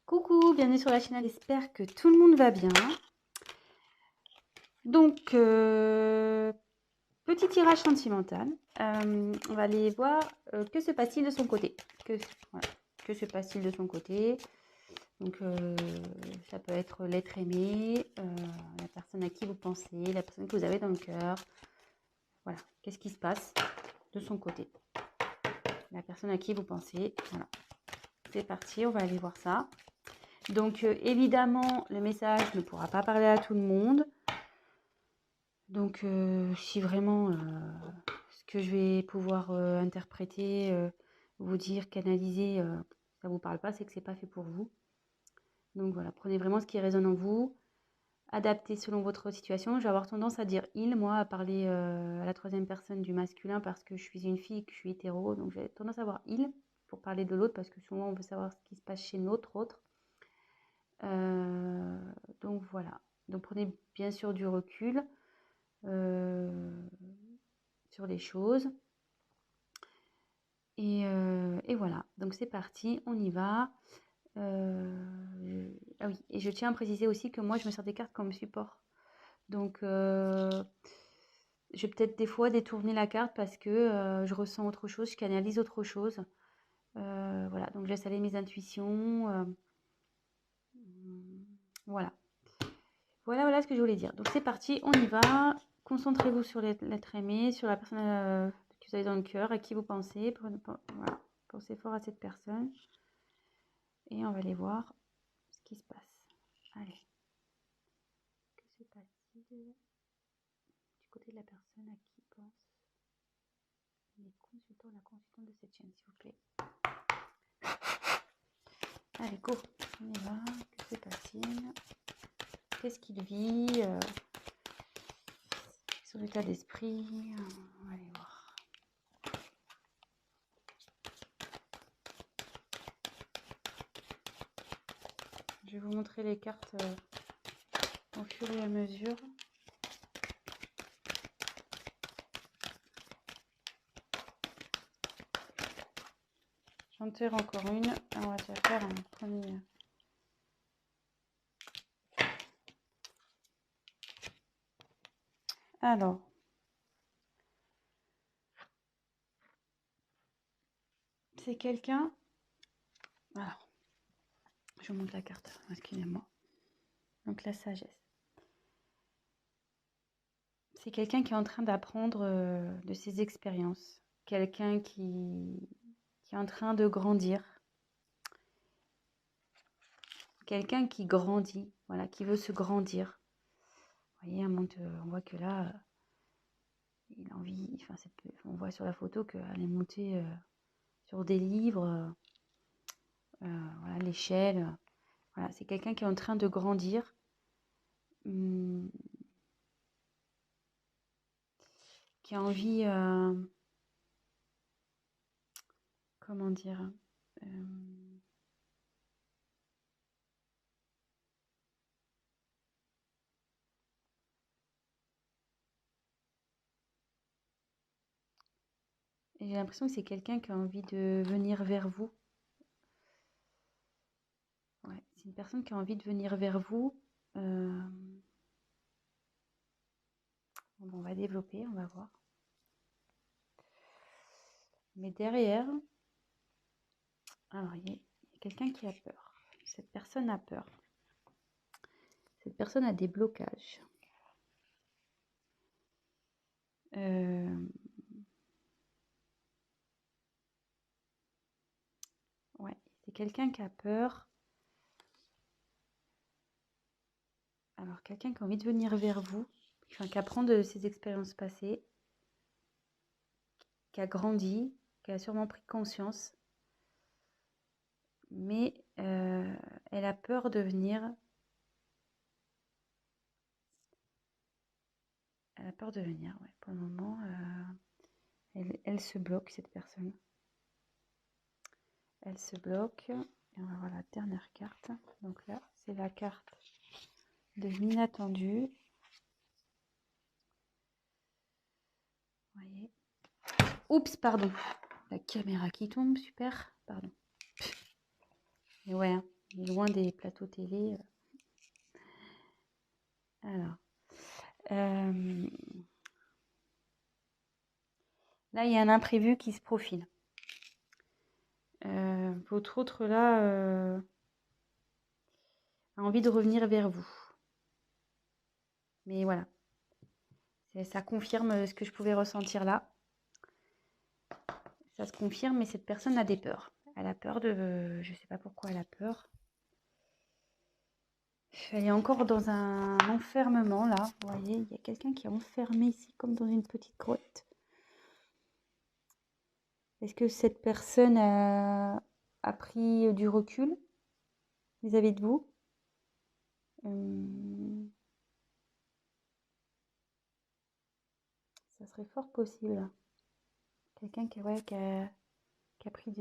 Coucou, bienvenue sur la chaîne, j'espère que tout le monde va bien. Donc, petit tirage sentimental. On va aller voir que se passe-t-il de son côté. Que se passe-t-il de son côté. Donc, ça peut être l'être aimé, la personne à qui vous pensez, la personne que vous avez dans le cœur. Voilà, qu'est-ce qui se passe de son côté. La personne à qui vous pensez. Voilà, c'est parti, on va aller voir ça. Donc, évidemment, le message ne pourra pas parler à tout le monde. Donc, si vraiment ce que je vais pouvoir interpréter, vous dire, canaliser, ça ne vous parle pas, c'est que ce n'est pas fait pour vous. Donc voilà, prenez vraiment ce qui résonne en vous, adaptez selon votre situation. Je vais avoir tendance à dire « il », moi, à parler à la troisième personne du masculin parce que je suis une fille, que je suis hétéro. Donc j'ai tendance à avoir « il » pour parler de l'autre parce que souvent on veut savoir ce qui se passe chez notre autre. Donc voilà, donc prenez bien sûr du recul sur les choses. Et voilà, donc c'est parti, on y va. Ah oui, et je tiens à préciser aussi que moi, je me sers des cartes comme support. Donc, je vais peut-être des fois détourner la carte parce que je ressens autre chose, je canalise autre chose. Voilà, donc je laisse aller mes intuitions. Voilà. Voilà ce que je voulais dire. Donc c'est parti, on y va. Concentrez-vous sur l'être aimé, sur la personne que vous avez dans le cœur, à qui vous pensez. Voilà. Pensez fort à cette personne. Et on va aller voir ce qui se passe. Allez. Que se passe-t-il du côté de la personne à qui pense les consultants, la consultante de cette chaîne, s'il vous plaît. Allez, go. On y va. Que se passe-t-il? Qu'est-ce qu'il vit son état d'esprit. On va aller voir. Je vais vous montrer les cartes au fur et à mesure. J'en tire encore une. On va déjà faire un premier. Alors. C'est quelqu'un. Alors. Je monte la carte. Excusez-moi. Donc la sagesse. C'est quelqu'un qui est en train d'apprendre de ses expériences. Quelqu'un qui est en train de grandir. Quelqu'un qui grandit, voilà, qui veut se grandir. Vous voyez, on voit que là, il a envie, enfin, on voit sur la photo qu'elle est montée sur des livres, voilà, l'échelle. Voilà, c'est quelqu'un qui est en train de grandir. Qui a envie, comment dire, j'ai l'impression que c'est quelqu'un qui a envie de venir vers vous. Ouais, c'est une personne qui a envie de venir vers vous. Bon, on va développer, on va voir. Mais derrière, alors il y a quelqu'un qui a peur. Cette personne a peur. Cette personne a des blocages. Ouais, c'est quelqu'un qui a peur. Alors, quelqu'un qui a envie de venir vers vous, enfin, qui apprend de ses expériences passées, qui a grandi, qui a sûrement pris conscience, mais elle a peur de venir. Elle a peur de venir, ouais. Pour le moment, elle se bloque, cette personne. Elle se bloque. Et on va voir la dernière carte. Donc là, c'est la carte de l'inattendu. Vous voyez. Oups, pardon. La caméra qui tombe, super. Pardon. Et ouais, hein. loin des plateaux télé. Alors, là, il y a un imprévu qui se profile. Votre autre, là, a envie de revenir vers vous. Mais voilà, ça confirme ce que je pouvais ressentir là. Ça se confirme, mais cette personne a des peurs. Elle a peur de... Je ne sais pas pourquoi elle a peur. Elle est encore dans un enfermement, là. Vous voyez, il y a quelqu'un qui est enfermé ici, comme dans une petite grotte. Est-ce que cette personne a pris du recul vis-à-vis de vous? Ça serait fort possible. Quelqu'un qui a pris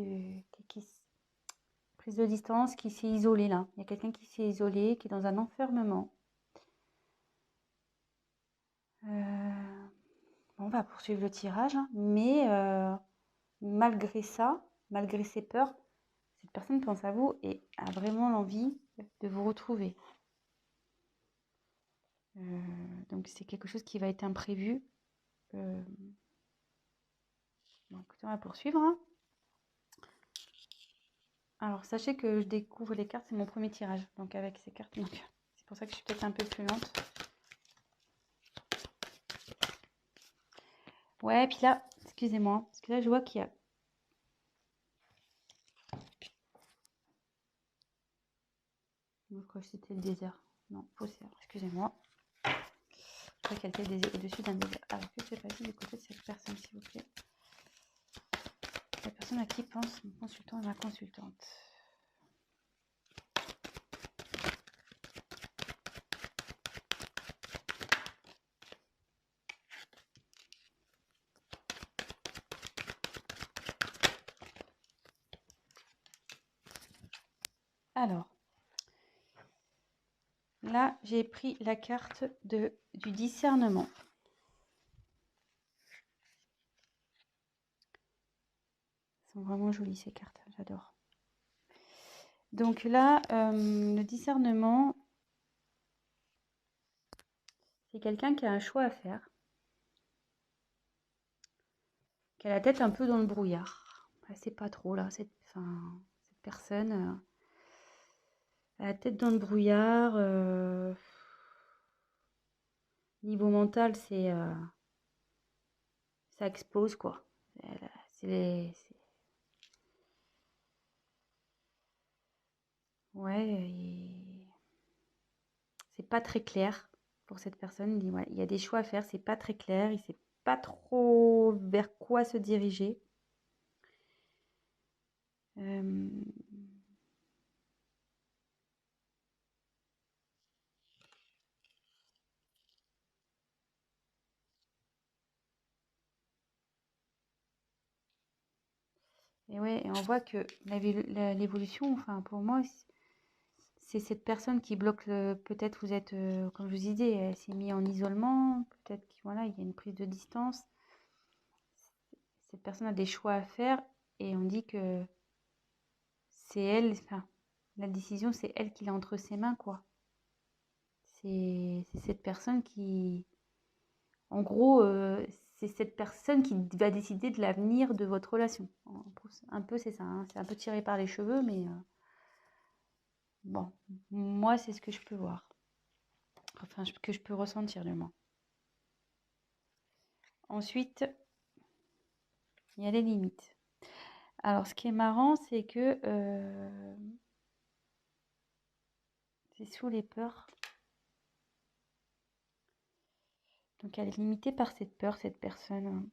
prise de distance, qui s'est isolé là. Il y a quelqu'un qui s'est isolé, qui est dans un enfermement. On va poursuivre le tirage, hein, mais malgré ça, malgré ses peurs, cette personne pense à vous et a vraiment l'envie de vous retrouver. Donc c'est quelque chose qui va être imprévu. Donc on va poursuivre. Hein. Alors sachez que je découvre les cartes, c'est mon premier tirage. Donc avec ces cartes, c'est pour ça que je suis peut-être un peu plus lente. Ouais, puis là, excusez-moi, parce que là je vois qu'il y a... Je crois que c'était le désert. Non, faussaire, excusez-moi. Je crois qu'elle était au-dessus d'un désert. Alors que s'est passé du côté de cette personne, s'il vous plaît? La personne à qui pense mon consultant et ma consultante. Alors, là, j'ai pris la carte du discernement. Elles sont vraiment jolies ces cartes, j'adore. Donc là, le discernement, c'est quelqu'un qui a un choix à faire, qui a la tête un peu dans le brouillard. Elle ne sait pas trop là, cette personne a la tête dans le brouillard. Niveau mental, ça explose quoi. Ouais, c'est pas très clair pour cette personne. Il dit, ouais, il y a des choix à faire, c'est pas très clair, il sait pas trop vers quoi se diriger. Et ouais, et on voit que l'évolution, enfin pour moi, c'est cette personne qui bloque peut-être vous êtes, comme je vous disais, elle s'est mise en isolement, peut-être qu'il voilà, il y a une prise de distance. Cette personne a des choix à faire et on dit que c'est elle, enfin, la décision, c'est elle qui l'a entre ses mains, quoi. C'est cette personne qui, en gros, c'est cette personne qui va décider de l'avenir de votre relation. Un peu, c'est ça, hein. C'est un peu tiré par les cheveux, mais bon, moi, c'est ce que je peux voir. Enfin, que je peux ressentir, du moins. Ensuite, il y a les limites. Alors, ce qui est marrant, c'est que c'est sous les peurs. Donc, elle est limitée par cette peur, cette personne.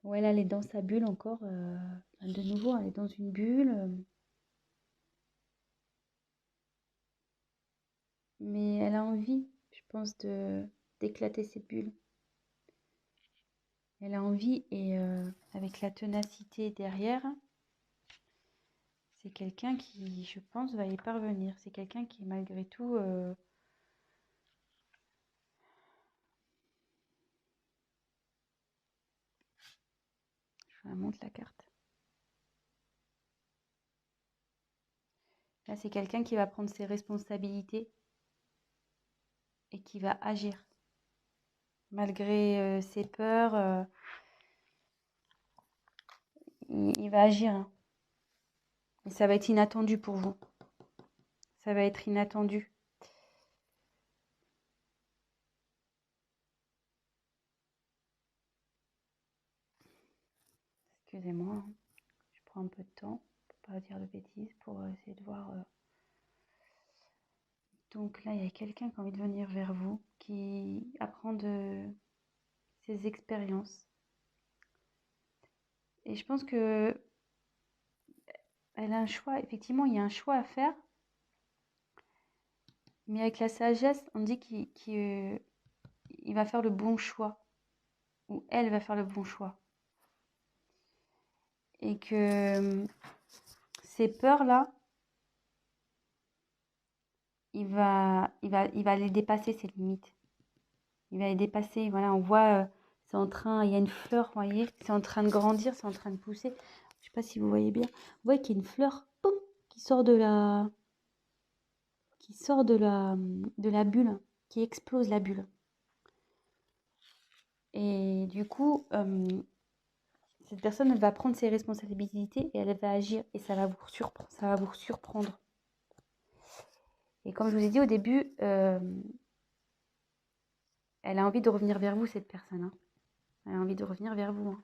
Ouais, là, elle est dans sa bulle encore. De nouveau, elle est dans une bulle. Mais elle a envie, je pense, d'éclater cette bulle. Elle a envie et avec la ténacité derrière, c'est quelqu'un qui, je pense, va y parvenir. C'est quelqu'un qui, malgré tout, je vous montre la carte. Là, c'est quelqu'un qui va prendre ses responsabilités et qui va agir. Malgré ses peurs, il va agir. Hein. Et ça va être inattendu pour vous. Ça va être inattendu. Excusez-moi, hein. Je prends un peu de temps pour pas dire de bêtises, pour essayer de voir. Donc là, il y a quelqu'un qui a envie de venir vers vous, qui apprend de ses expériences. Et je pense que elle a un choix. Effectivement, il y a un choix à faire. Mais avec la sagesse, on dit qu'il va faire le bon choix. Ou elle va faire le bon choix. Et que ces peurs-là, il va les dépasser, ces limites. Il va les dépasser. Voilà, on voit, c'est en train, il y a une fleur, vous voyez, c'est en train de grandir, c'est en train de pousser. Je sais pas si vous voyez bien. Vous voyez qu'il y a une fleur, poum, qui sort de la bulle, qui explose la bulle. Et du coup, cette personne elle va prendre ses responsabilités et elle va agir et ça va vous surprendre. Et comme je vous ai dit au début, elle a envie de revenir vers vous, cette personne. Hein. Elle a envie de revenir vers vous. Hein.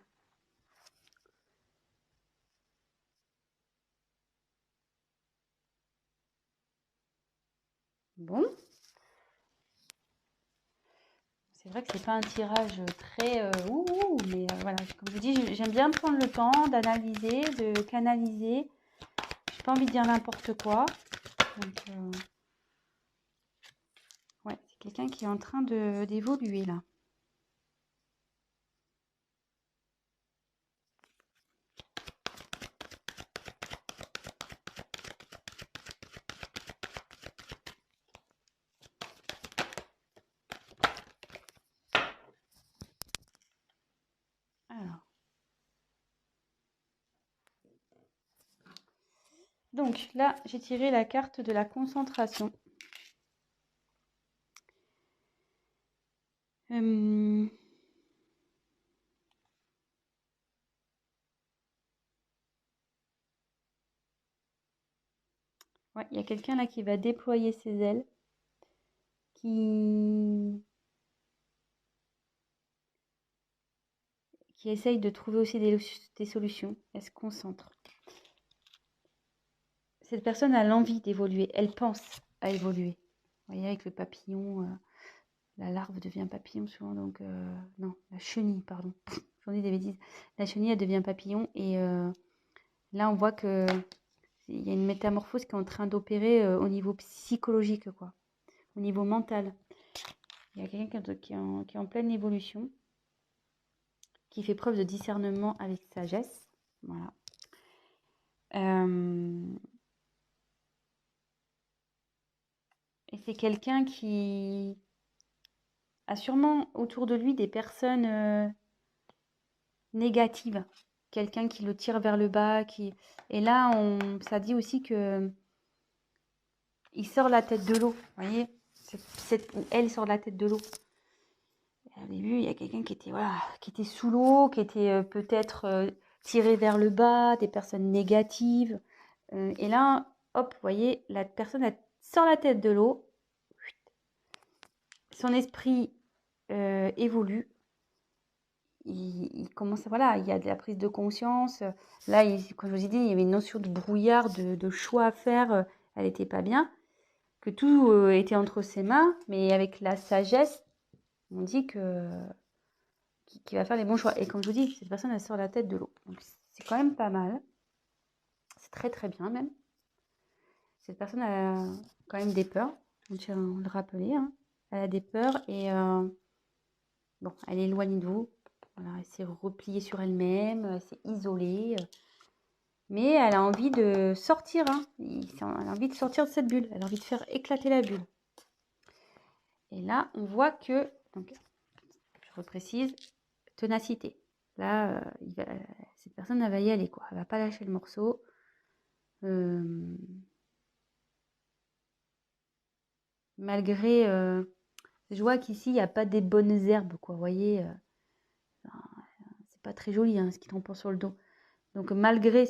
Bon. C'est vrai que c'est pas un tirage très mais voilà, comme je vous dis, j'aime bien prendre le temps d'analyser, de canaliser. J'ai pas envie de dire n'importe quoi. Donc, ouais, c'est quelqu'un qui est en train d'évoluer là. Alors. Donc là, j'ai tiré la carte de la concentration. Ouais, il y a quelqu'un là qui va déployer ses ailes, qui essaye de trouver aussi des solutions. Elle se concentre. Cette personne a l'envie d'évoluer. Elle pense à évoluer. Vous voyez, avec le papillon, la larve devient papillon souvent. Donc, non, la chenille, pardon. J'en dis des bêtises. La chenille, elle devient papillon. Et là, on voit que il y a une métamorphose qui est en train d'opérer au niveau psychologique, quoi. Au niveau mental. Il y a quelqu'un qui est en pleine évolution, qui fait preuve de discernement avec sagesse. Voilà. Et c'est quelqu'un qui a sûrement autour de lui des personnes négatives. Quelqu'un qui le tire vers le bas. Et là, ça dit aussi que il sort la tête de l'eau. Vous voyez, elle sort la tête de l'eau. Au début, il y a quelqu'un qui était sous l'eau, qui était peut-être tiré vers le bas, des personnes négatives. Et là, hop, vous voyez, la personne elle sort la tête de l'eau. Son esprit évolue. Il commence il y a de la prise de conscience. Là, comme je vous ai dit, il y avait une notion de brouillard, de choix à faire. Elle n'était pas bien. Que tout était entre ses mains, mais avec la sagesse, on dit qu'il va faire les bons choix. Et comme je vous dis, cette personne, elle sort la tête de l'eau. Donc, c'est quand même pas mal. C'est très, très bien même. Cette personne a quand même des peurs. On tient à le rappeler. Hein. Elle a des peurs et bon, elle est éloignée de vous. Voilà, elle s'est repliée sur elle-même. Elle s'est isolée. Mais elle a envie de sortir, hein. Elle a envie de sortir de cette bulle. Elle a envie de faire éclater la bulle. Et là, on voit que, donc, je reprécise, ténacité. Là, cette personne, elle va y aller, quoi. Elle va pas lâcher le morceau. Malgré, je vois qu'ici, il n'y a pas des bonnes herbes, quoi. Vous voyez, c'est pas très joli, hein, ce qui tombe sur le dos. Donc, malgré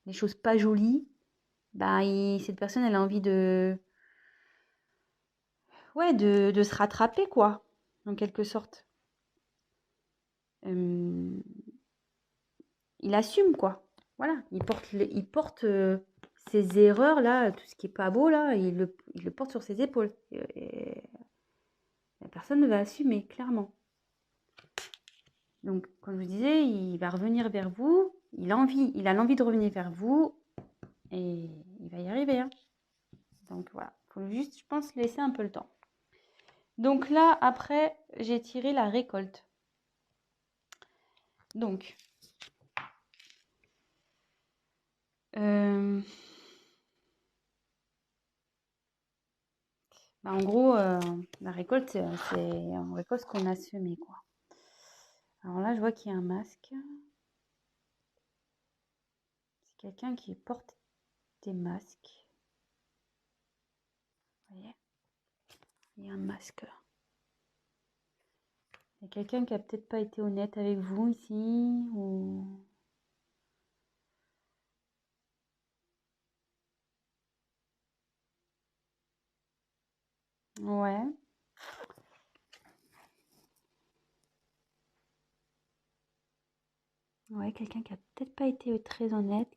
les choses pas jolies, bah, cette personne, elle a envie ouais, de se rattraper, quoi, en quelque sorte. Il assume, quoi. Voilà, il porte ses erreurs, là, tout ce qui est pas beau, là, il le porte sur ses épaules. Et la personne va assumer, clairement. Donc, comme je vous disais, il va revenir vers vous. Il a l'envie de revenir vers vous. Et il va y arriver, hein. Donc, voilà. Il faut juste, je pense, laisser un peu le temps. Donc là, après, j'ai tiré la récolte. Donc, bah, en gros, la récolte, c'est on récolte ce qu'on a semé, quoi. Alors là, je vois qu'il y a un masque. C'est quelqu'un qui porte des masques. Vous voyez? Il y a un masque là. Il y a quelqu'un qui a peut-être pas été honnête avec vous ici, ou... Ouais. Ouais, quelqu'un qui a peut-être pas été très honnête,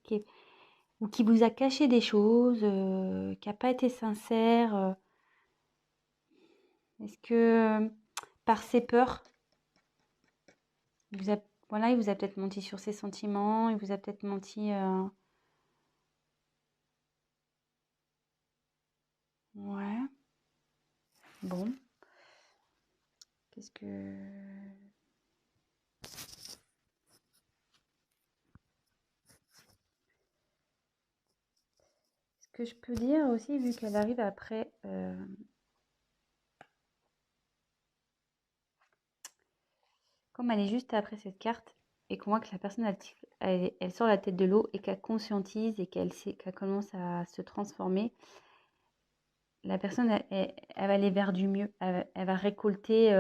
ou qui vous a caché des choses, qui a pas été sincère. Est-ce que par ses peurs, voilà, il vous a peut-être menti sur ses sentiments, il vous a peut-être menti. Ouais. Bon. Qu'est-ce que... Ce que je peux dire aussi, vu qu'elle arrive après... Comme elle est juste après cette carte, et qu'on voit que la personne, elle sort la tête de l'eau et qu'elle conscientise et qu'elle commence à se transformer, la personne, elle va aller vers du mieux. Elle va récolter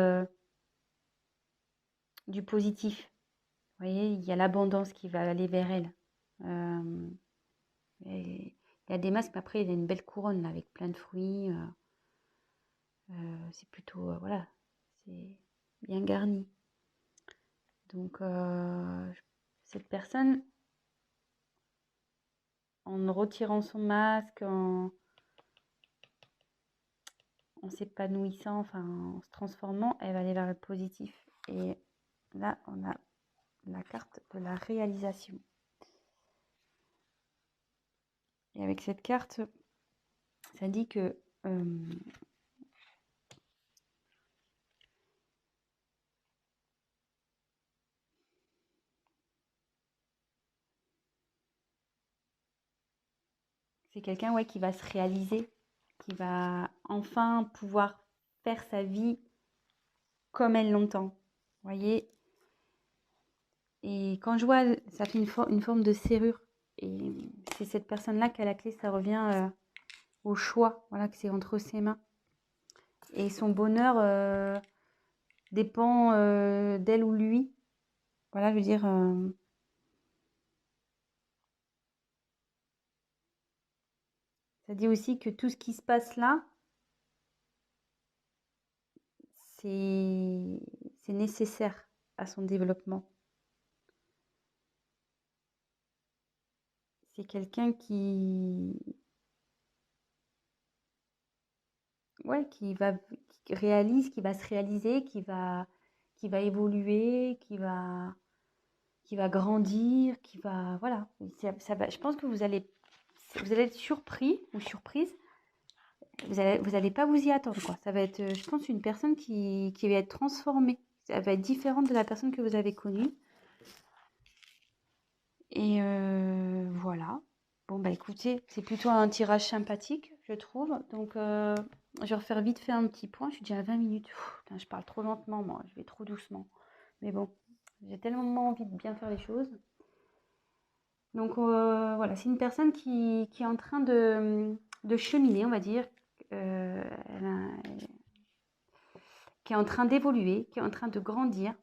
du positif. Vous voyez, il y a l'abondance qui va aller vers elle. Il y a des masques, mais après, il y a une belle couronne là, avec plein de fruits. C'est plutôt, voilà, c'est bien garni. Donc, cette personne, en retirant son masque, en s'épanouissant, enfin, en se transformant, elle va aller vers le positif. Et là, on a la carte de la réalisation. Et avec cette carte, ça dit que c'est quelqu'un, ouais, qui va se réaliser, qui va enfin pouvoir faire sa vie comme elle l'entend. Vous voyez? Et quand je vois, ça fait une forme de serrure. Et c'est cette personne-là qui a la clé, ça revient au choix, voilà, que c'est entre ses mains. Et son bonheur dépend d'elle ou lui. Voilà, je veux dire, ça dit aussi que tout ce qui se passe là, c'est nécessaire à son développement. C'est quelqu'un ouais, qui réalise, qui va se réaliser, qui va évoluer, qui va grandir, qui va, voilà. Je pense que vous allez être surpris ou surprise. Vous allez pas vous y attendre, quoi. Ça va être, je pense, une personne qui va être transformée. Elle va être différente de la personne que vous avez connue. Et voilà. Bon, bah écoutez, c'est plutôt un tirage sympathique, je trouve. Donc, je vais refaire vite fait un petit point. Je suis déjà à 20 minutes. Putain, je parle trop lentement, moi. Je vais trop doucement. Mais bon, j'ai tellement envie de bien faire les choses. Donc, voilà, c'est une personne qui est en train de cheminer, on va dire. Elle qui est en train d'évoluer, qui est en train de grandir,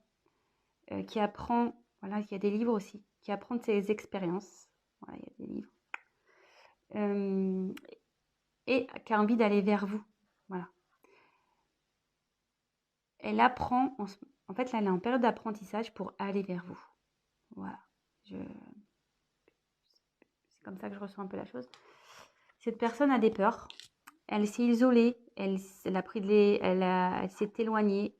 qui apprend, voilà, il y a des livres aussi, qui apprend de ses expériences. Voilà, il y a des livres. Et qui a envie d'aller vers vous. Voilà. Elle apprend, en fait, là, elle est en période d'apprentissage pour aller vers vous. Voilà. C'est comme ça que je ressens un peu la chose. Cette personne a des peurs. Elle s'est isolée. Elle a pris elle s'est éloignée.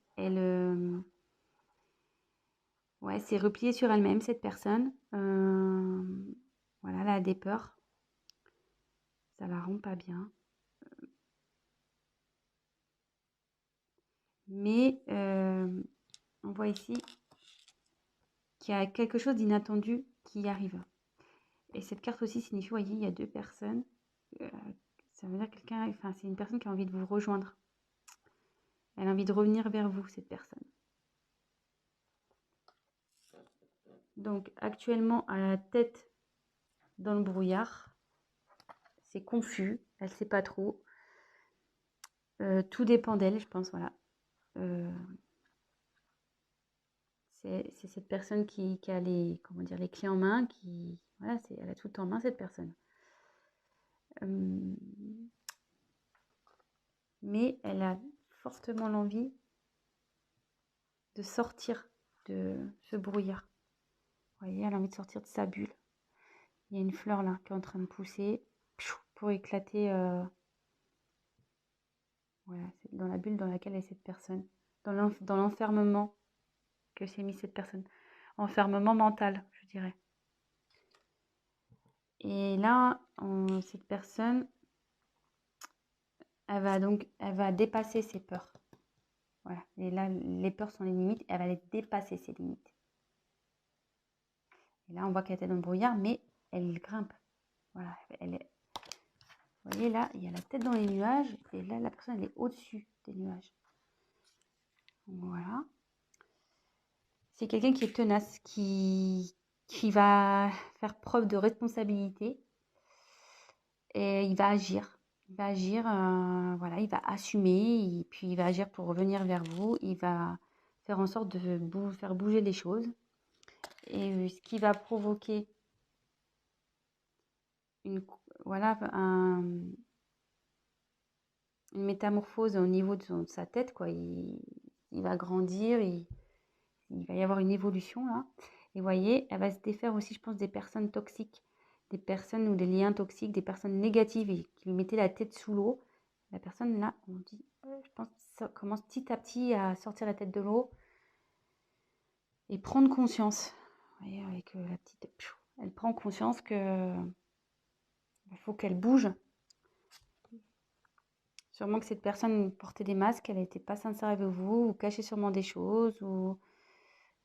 Ouais, s'est repliée sur elle-même, cette personne. Voilà, elle a des peurs. Ça la rend pas bien. Mais on voit ici qu'il y a quelque chose d'inattendu qui arrive. Et cette carte aussi signifie, vous voyez, il y a deux personnes. Ça veut dire quelqu'un, enfin, c'est une personne qui a envie de vous rejoindre. Elle a envie de revenir vers vous, cette personne. Donc, actuellement, à la tête dans le brouillard, c'est confus, elle ne sait pas trop. Tout dépend d'elle, je pense, voilà. C'est cette personne qui a les, comment dire, les clés en main, voilà, elle a tout en main, cette personne. Mais elle a fortement l'envie de sortir de ce brouillard. Vous voyez, elle a envie de sortir de sa bulle. Il y a une fleur là qui est en train de pousser pour éclater. Voilà, c'est dans la bulle dans laquelle est cette personne. Dans l'enfermement que s'est mis cette personne. Enfermement mental, je dirais. Et là, cette personne, elle va dépasser ses peurs. Voilà. Et là, les peurs sont les limites. Elle va les dépasser, ses limites. Et là, on voit qu'elle était dans le brouillard, mais elle grimpe. Voilà. Vous voyez, là, il y a la tête dans les nuages. Et là, la personne, elle est au-dessus des nuages. Voilà. C'est quelqu'un qui est tenace, qui va faire preuve de responsabilité. Et il va agir. Il va agir, voilà, il va assumer. Et puis, il va agir pour revenir vers vous. Il va faire en sorte de faire bouger les choses. Et ce qui va provoquer voilà, une métamorphose au niveau de sa tête, quoi. Il va grandir, il va y avoir une évolution là. Et vous voyez, elle va se défaire aussi, je pense, des personnes toxiques, des personnes ou des liens toxiques, des personnes négatives et qui lui mettaient la tête sous l'eau. La personne là, on dit, je pense, ça commence petit à petit à sortir la tête de l'eau et prendre conscience. Vous voyez, avec la petite, elle prend conscience que il faut qu'elle bouge. Sûrement que cette personne portait des masques, elle n'était pas sincère avec vous, ou cachait sûrement des choses, ou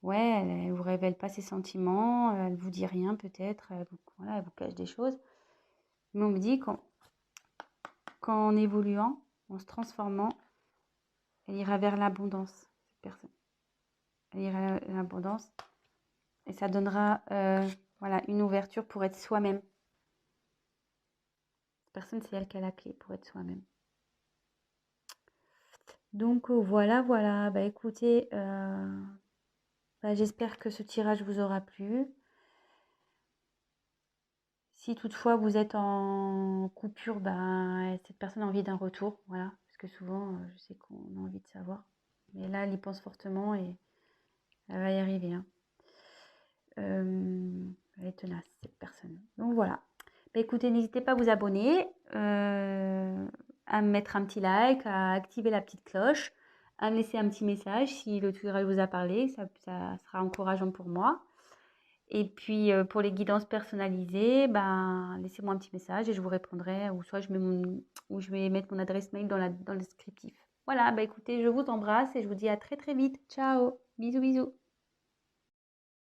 ouais, elle ne vous révèle pas ses sentiments, elle ne vous dit rien peut-être, voilà, elle vous cache des choses. Mais on me dit qu'en évoluant, en se transformant, elle ira vers l'abondance, cette personne. Elle ira vers l'abondance et ça donnera voilà, une ouverture pour être soi-même. Cette personne, c'est elle qui a la clé pour être soi-même. Donc voilà, voilà. Bah écoutez, bah, j'espère que ce tirage vous aura plu. Si toutefois vous êtes en coupure, bah, cette personne a envie d'un retour, voilà. Parce que souvent, je sais qu'on a envie de savoir. Mais là, elle y pense fortement et elle va y arriver, hein. Elle est tenace, cette personne. Donc voilà. Bah, écoutez, n'hésitez pas à vous abonner, à me mettre un petit like, à activer la petite cloche, à me laisser un petit message si le tirage vous a parlé, ça sera encourageant pour moi. Et puis pour les guidances personnalisées, ben, laissez-moi un petit message et je vous répondrai, ou soit je vais mettre mon adresse mail dans le descriptif. Voilà, bah écoutez, je vous embrasse et je vous dis à très très vite. Ciao, bisous bisous.